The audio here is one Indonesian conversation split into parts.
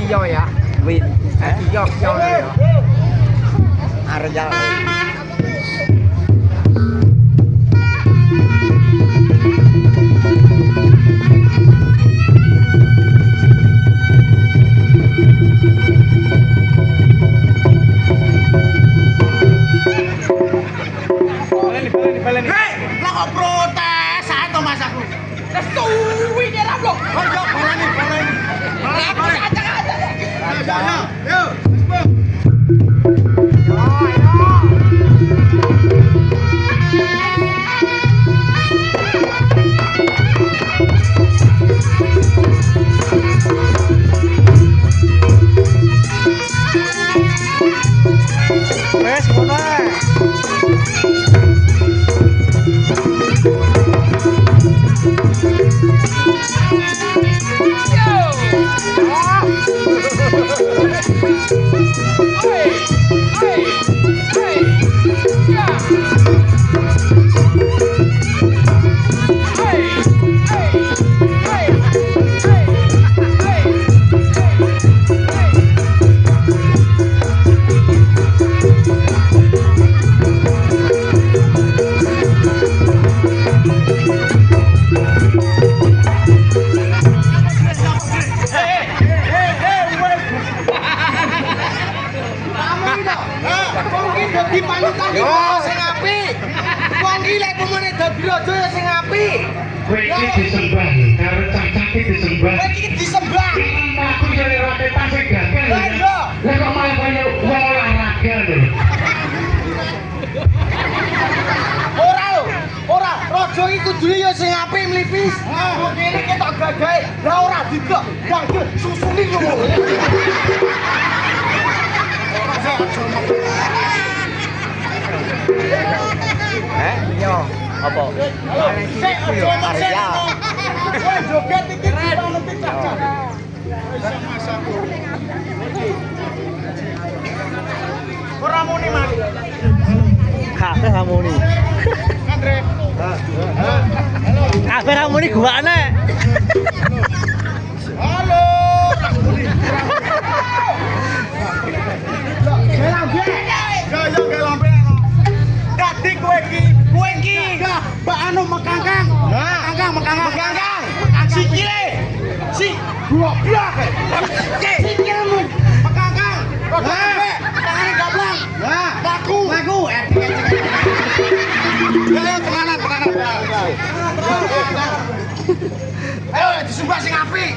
Yo ya, wait, yo, Arya. Ayo disumpah sing apik.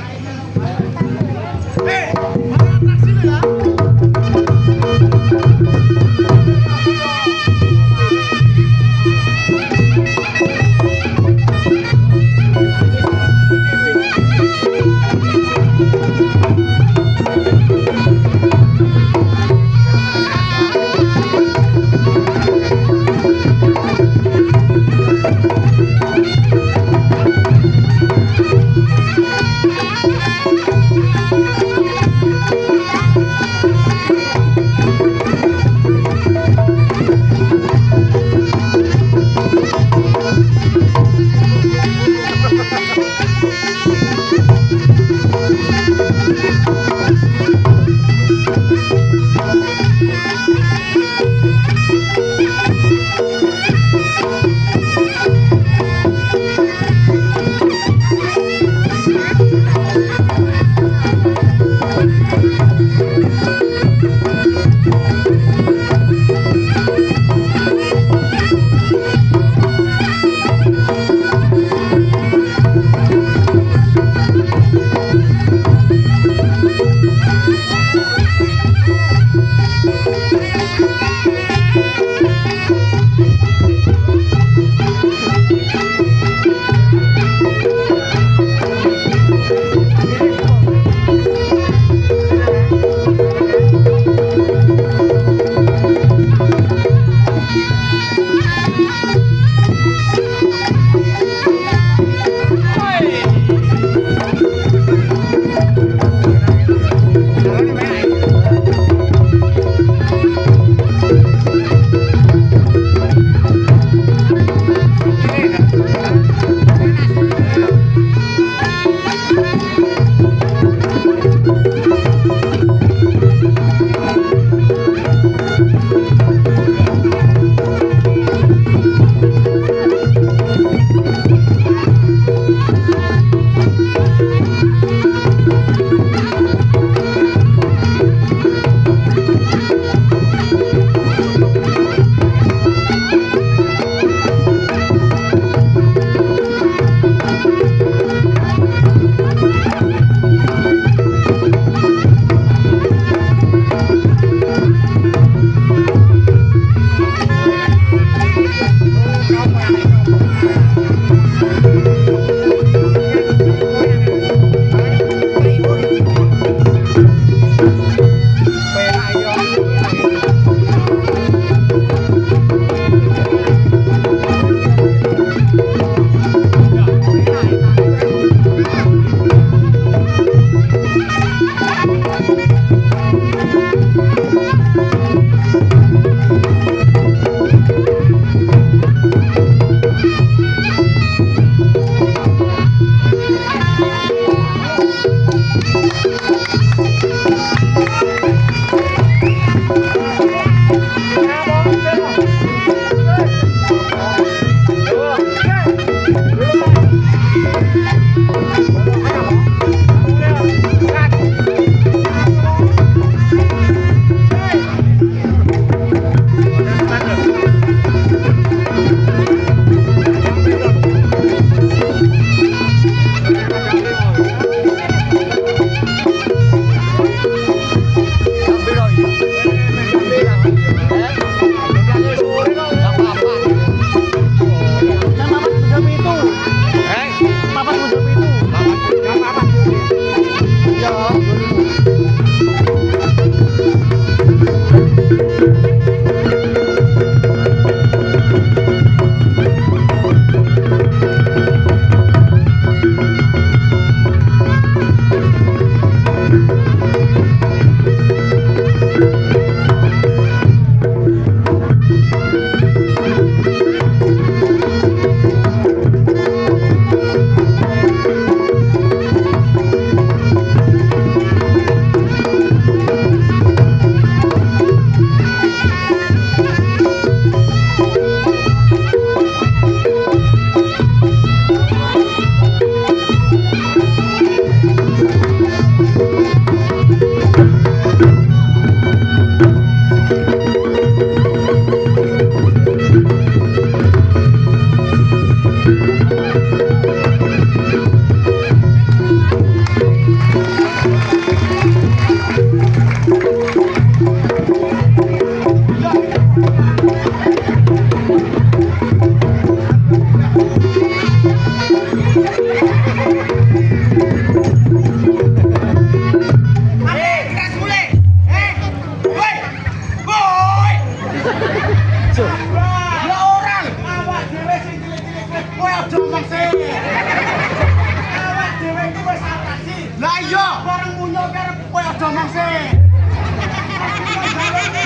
Lah iya, bareng munyol karep kowe aja omong sih.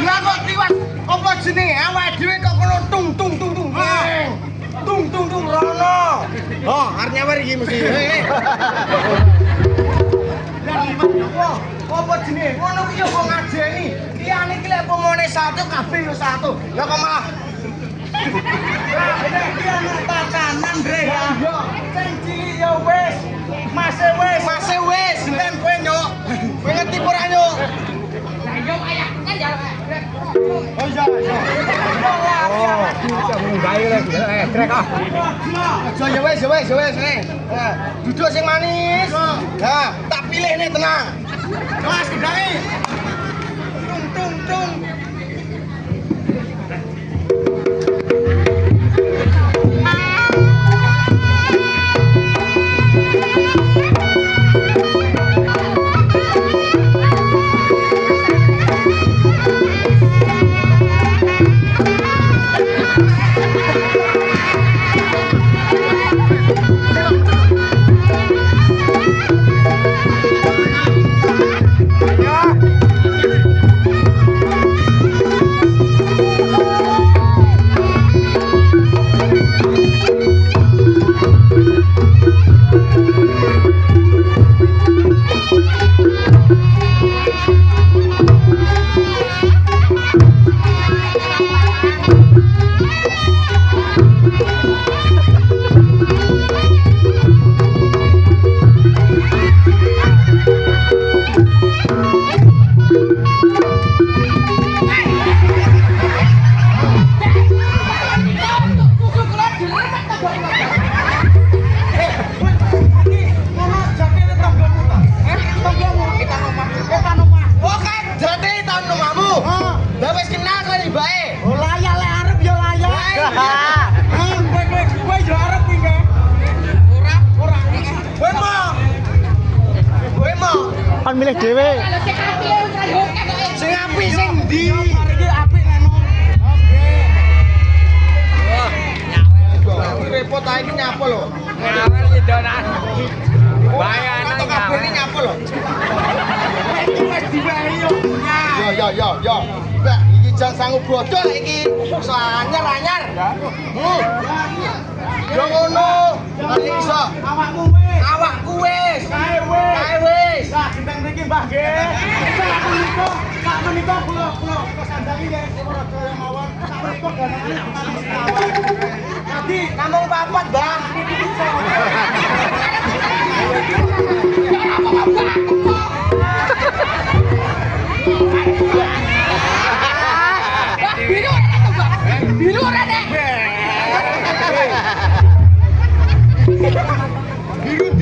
Lah kok tiwas apa jenenge awake dhewe kok kono tung tung tung tung. Tung tung tung rono. Oh, arep nyawer iki mesti. Lah liwat apa jenenge? Ngono ki yo kok ngajeni. Liyane iki lek pomone satu kabeh yo satu. Lah kok malah iki ana tatanan, Dre. Yo, sing cilik yo wis. Mase wis, enten kowe nyok. Kowe ngerti ora nyok? Lah yo ayak kan ya. Oh iya. Oh, bisa nggae lek grek ah. Aja ya wis. Duduk sing manis. Nah, tak pilih nih tenang. Mas gedangi. Tung. Kan milih dhewe. Sing apik sing ndi? Iki apik kan. Oke. Wah, nyawer. Repot ae iki nyapa lho. Nyawer yedonan. Bayanan kabeh iki nyapa lho. Wis diwehi yo. Yo. Mbak, iki jan sanggup bodol iki. Iso anyar. Yo ngono. Kali iso. Awakku wis. Kae wis. Lah gendeng mriki Mbah nggih. Sak menika kula sandangi nggih ora kaya mawon. Sak menika ganane. Tadi namung papat, Mbah. Biru ora nek.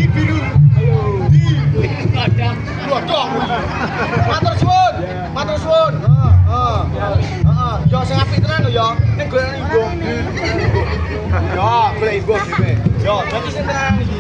Biru. Kadang. Matur suwun. Heeh. Yo sing apik tenan lho yo. Ning golek ibu. Yo, golek ibu dhewe. Yo, dadi sing tenan iki.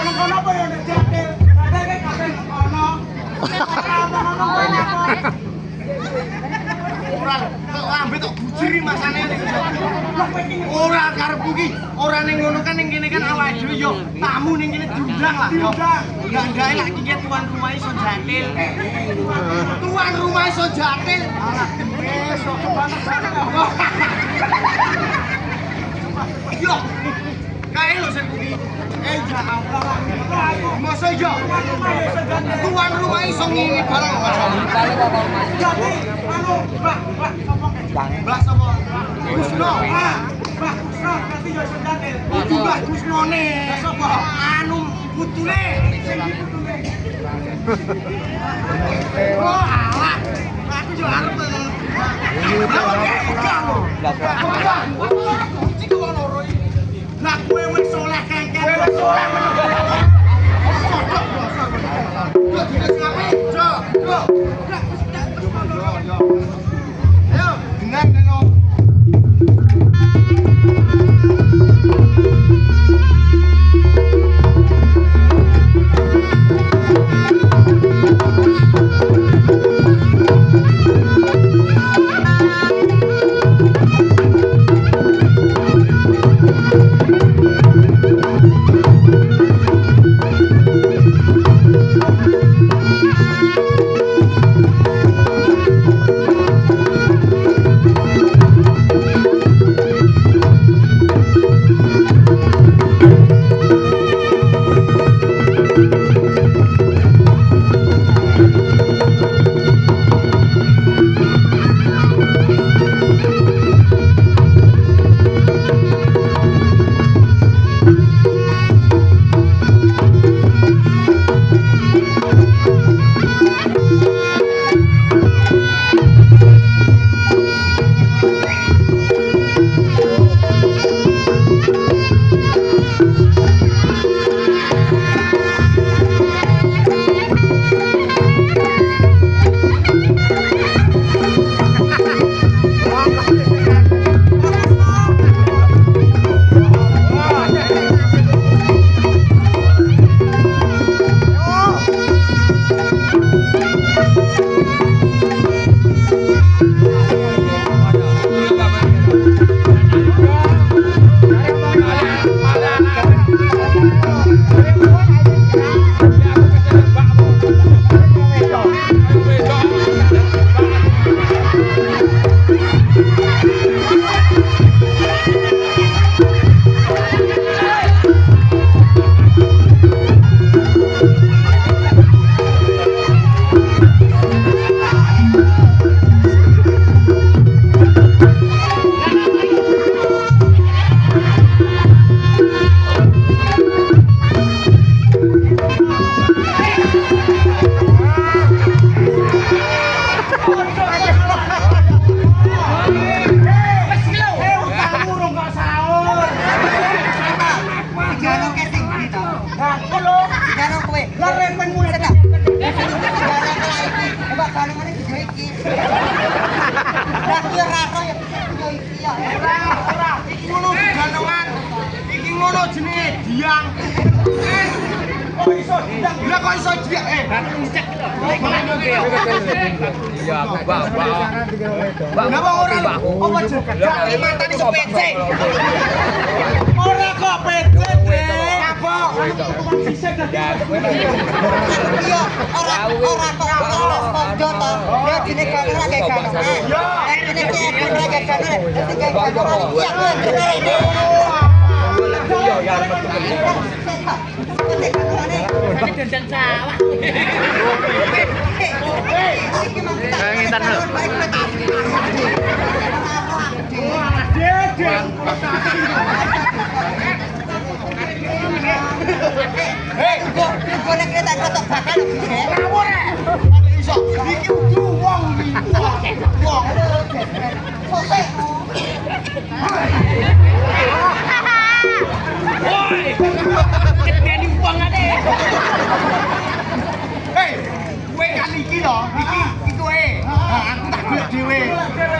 nang kono apa ya Jatil. Ada kae kabeh kono. Ora kok ambek tok bujiri masane ora karepku ki ora ning ngono kan ning kene kan awake dhewe yo tamu ning kene diundang lah yo enggak lak iki tuan rumah iso Jatil tuan rumah iso Jatil alah wis kok kebanget sana yo kae lho sing kuwi ya Allah masa yo tuan rumah iso ngene barang jadi anu Mbah sapa Kusno Mbah Kusno nanti yo iso Jatil Mbah Kusnone sapa anu putune sing putune oh alah aku yo arep lah kowe wis soleh kengken wis soleh yo dines ngapain yo ayo dengar deno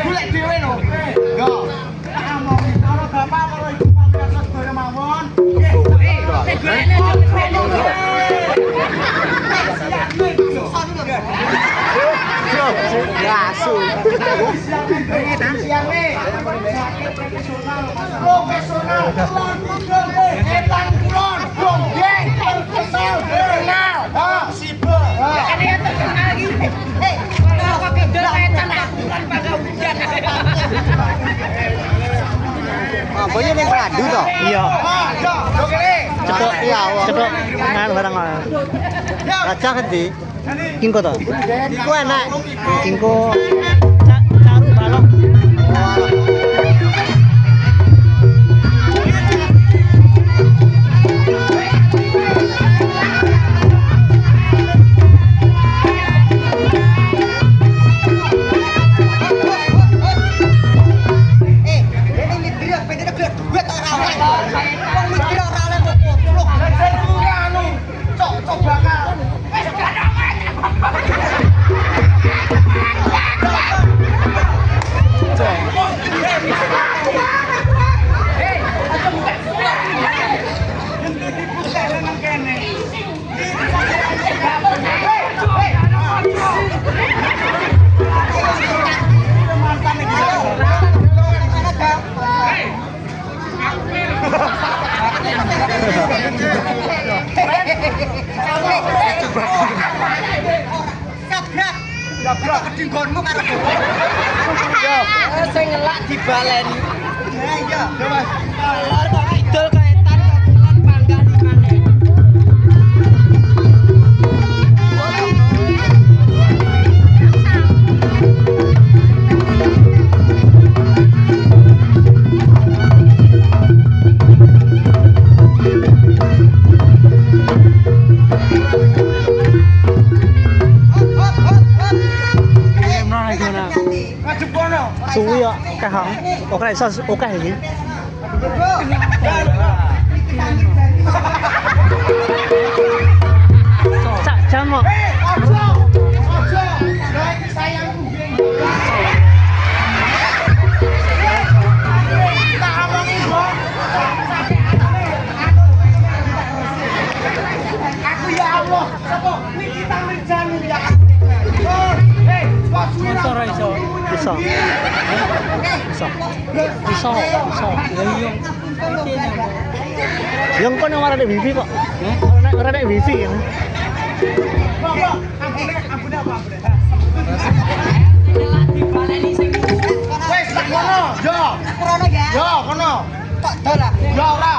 Golek dhewe lho. Yo. Tak omong karo bapak karo ibu pamirsa sedaya mawon. Nggih. Siang nih. Profesional. Etan kulon. Donggeng. Terkenal. Sibe. Kan dia terkenal gitu. Kalau kok gedel etan aku kan pada hujan. Apanya yang radu toh? Iya. Cetok Iya, cetok ngan barang. raja kan di Kingko to. iku enak. Kingko caru balok. Gabrak kedinggonmu karo Yo, sing ngelak dibaleni. Nah iya, Mas. Lor kok idol kaetan kok kulon panggani maneh. Ngadep kono. Suwi kok kahang. Oke iso oke iki. Cak jam kok. Ojo. Ojo. Lah iki sayangku nggih. Tak omongi, Bang. Aku ya Allah, sapa Nikita Mirjani ya. Motor iso. Iso. Iso. Iso. Iso. Yang kono ora ada wifi kok. Ora ada wifi yang. Ampune apa? Ngelak dibaleni sing Wes tak kono. Yo. krono ya. Yo kono. Kok dol ah. Yo ora.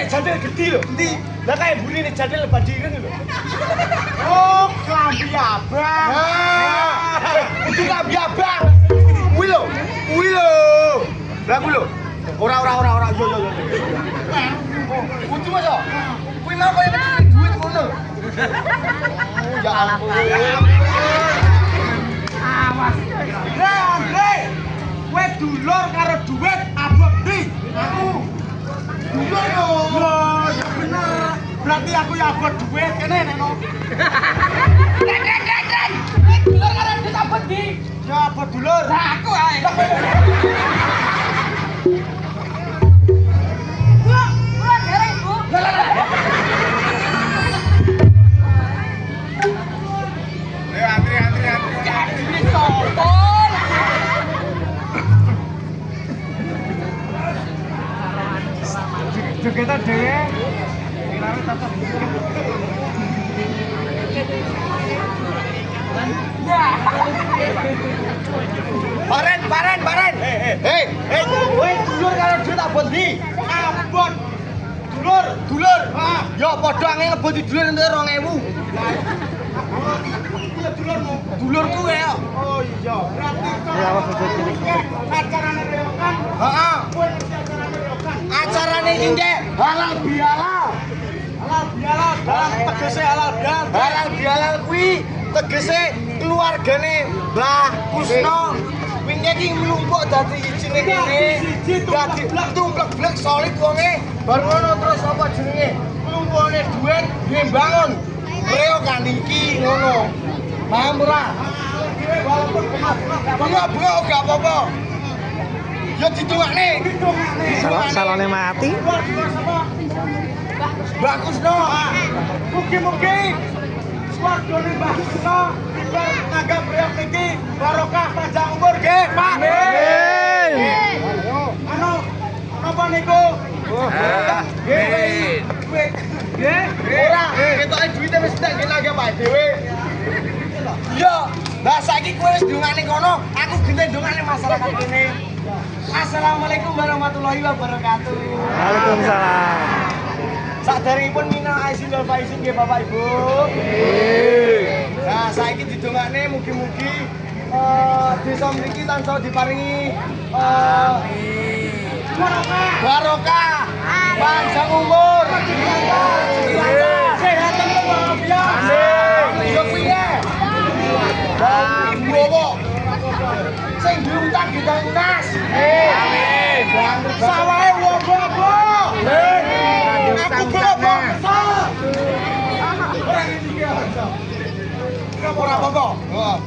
Jadil gede lho. Endi? Lah kae burine jadil bandingan lho. Oh, klambi abang. Nah, itu klambi abang. Kuwi lho. Kuwi lho. Lah kuwi lho. Ora. Yo. Kudu mas. Kuwi mau koyo duit ngono. Oh, ya ampun. Awas. Lah, Andre. Kowe dulur karo duit abot ndi? Aku. Dulur yo. Ya bener. Berarti aku ya abot duit kene nekno. Den. Dulur karo duit abot ndi? Ya abot dulur. Lah aku ae. Bu, dereng, Bu. Antri. Ini sopo? Jogetan dhewe. Kirane tetep. Baren. Hei, kowe dulur karo duit abot ndi? Abot. Dulur. Heeh. Ya padha angel ngeboti dulur entuk 2000. iki ya dulurmu. Dulurku ya. Oh iya. Berarti Ya awas cilik. acarane reokan. Heeh. Kowe ngerti acarane reokan. Acarane iki nggih halal bihalal. Halal bihalal dalam tegese halal bihalal. Halal bihalal kuwi tegese keluargane Mbah Kusno. Wingi iki mlumpuk dadi ijine kene. Dadi tumplek-blek solid wonge. Bar ngono terus apa jenenge? Klumpukane dhuwit diembangun. Reokan iki ngono. Paham ora? Walaupun bunga gak apa-apa. Ya ditungakne. Salone mati. Mbak Kusno. Mugi-mugi swargane Mbak Kusno nanggap reok niki barokah panjang umur nggih, Pak. Amin. Anu napa niku? Nggih. Nggih. Ora, ketoke duwite wis tak nanggap ae dhewe. Yo, lah saiki kowe wis ndongane kono, aku gene ndongane masyarakat kene. Assalamualaikum warahmatullahi wabarakatuh. Waalaikumsalam. Saderengipun minal aizin wal faizin nggih Bapak Ibu. Nah, saiki didongakne mugi-mugi desa mriki tansah diparingi barokah, panjang umur, sehat dan walafiat. Yo piye? Bawa sing diutang dilunas. Amin. Sawahe wobo-wobo. Aku bobo. Ora iki aja. Ora apa-apa. Heeh.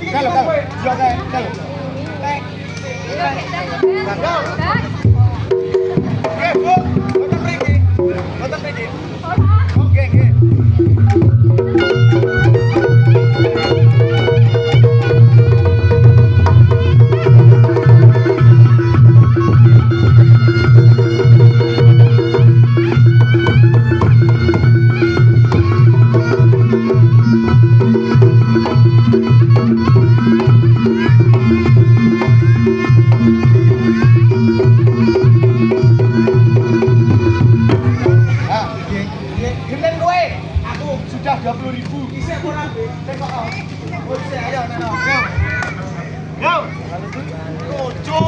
Kalau yo kae. Oke, Bu. Boten mriki. Boten mriki. Oke, nggih. Genen kowe. Aku sudah 20.000. Isih ora, Tengok. Oh, isih ayo neno. Yo. Ojo.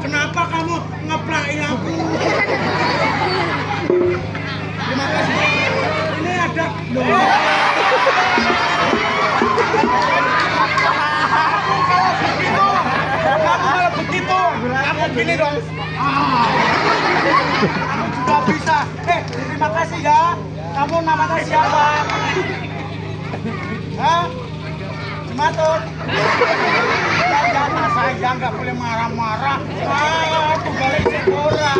Kenapa kamu ngeplaki aku? Terima kasih. Ini ada. Kamu kalau begitu, kamu pilih dong. Kamu juga bisa. Terima kasih ya. Kamu namanya siapa? Hah? Cimatut. Jangan saya nggak boleh marah-marah. Aku balik sekolah.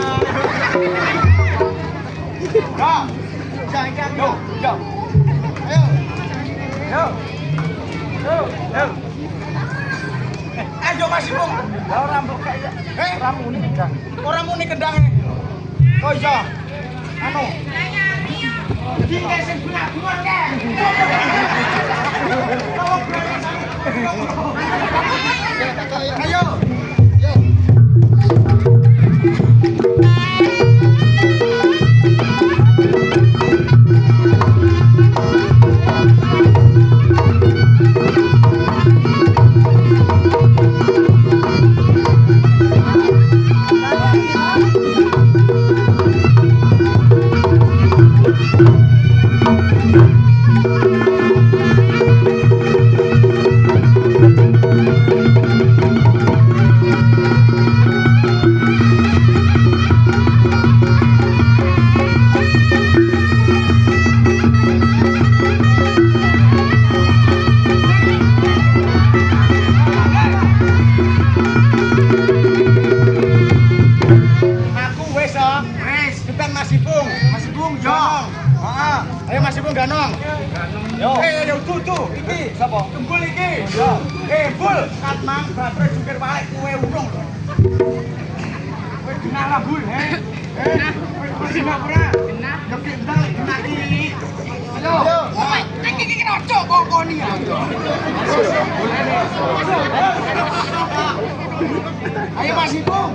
Yo, jangan yo. Ayo. Yo. Ayo Mas Bung. Lah rambut kayak. Ramune kendang. Ora muni kendang. Oh iya. Anu. Jadi kayak sing bulan kan. Ayo. Ganong. Yo. Yo tuh. Iki sapa? Gembul iki. Yo. Bul, kat mang baterai jungkir balik kowe urung lho. Kowe Kena labul, Kena ora? Kena. Yo kendal kena iki. Ayo. Woi, iki rojo kok ya. Ayo Mas Ipung.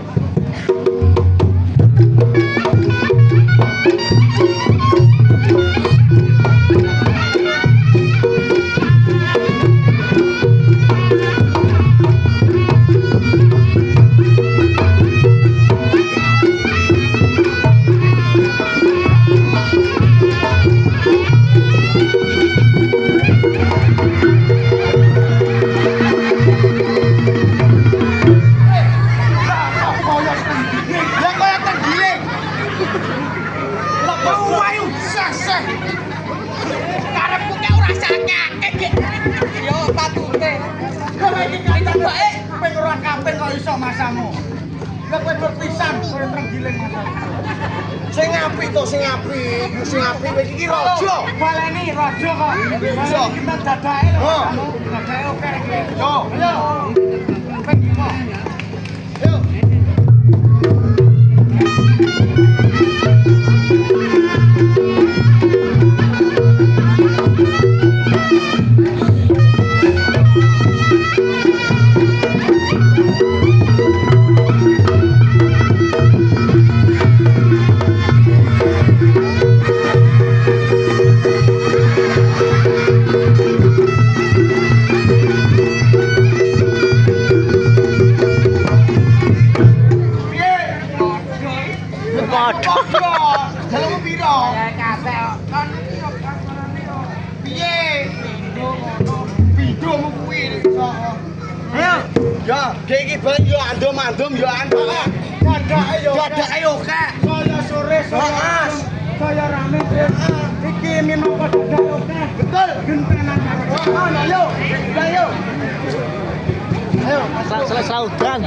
Ya kaya tergiling. Lah kau ayo sah. Karepku ki ora sakake. Yo patute. Kowe iki kacang bae ping ora kaping kok iso masamu. Lah kowe berpisan kowe tergiling masamu. Sing apik to, sing apik kowe iki raja. Baleni raja kok. Iso kita dadake lho. Dadake oke iki. Yo. Ayo. Ping 5. Yo. Jalmu piro? Ya kabeh kon Piye? Pindhomu kuwi iso. Ayo. Ya, dhek iki ben yo andom-andom yo andom. Dadake yo kek. Saya sore as. Saya rame ben. Iki minangka dadake yo kek. Betul. Gentenan karo. Ayo. Ayo. Selesai udan.